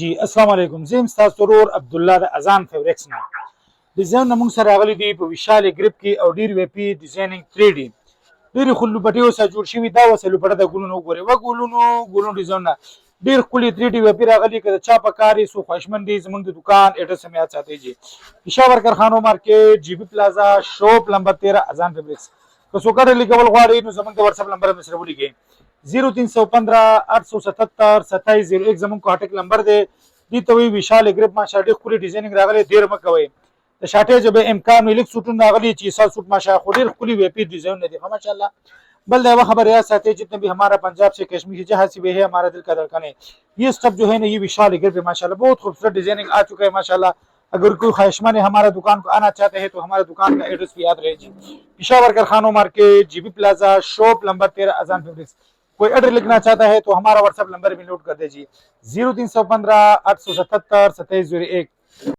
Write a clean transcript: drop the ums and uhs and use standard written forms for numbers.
जी अस्सलाम वालेकुम زم تاسو ضرور عبد الله د اذان فیبریکس نه ډیزاین موږ سره راغلي دی په وشال گریپ کې او ډیر وی پی ډیزاینینګ 3 ډي ډیر خلو پټیو سره جوړ شوی دا وسلو پټه د ګلونو وګوري و ګلونو ډیزاین نه ډیر کلی 3 ډي وی پی راغلي کړه چا په کاری سو خوشمن دي زمونږ د دکان اډرس هم یاد ساتي جی پېښور کارخانو مارکیټ جی بي پلازا شاپ نمبر 13 اذان فیبریکس که څوک لیکول غواړي نو زمونږ د واتس اپ نمبر مې سره ولګي 0315 877 2701 زمونږ کانټیکټ نمبر دی دي ته وی وشال گریپ ما شاډي خوري ډیزاینینګ راغلي ډیر مکوي د شاټه جب امکان ملک سوټون راغلي چې سال سوټ ماشا خوري خولي وی پی ډیزاین نه دي ماشاءالله बल देवा खबर यह साथी जितने भी हमारा पंजाब से कश्मीर से जहाँ से भी है हमारा दिल का धड़कन है ये सब जो है ना ये विशाल ग्रिप है माशाल्लाह बहुत खूबसूरत डिजाइनिंग आ चुका है माशाल्लाह अगर कोई ख्वाहिशमंद है हमारा दुकान को आना चाहते हैं तो हमारा दुकान का एड्रेस भी याद रहे जी पेशावर कारखानों market GB plaza shop number 13 अजान फैब्रिक्स कोई ऑर्डर लिखना चाहता है तो हमारा व्हाट्सएप नंबर भी नोट कर दीजिए 0315 877 2701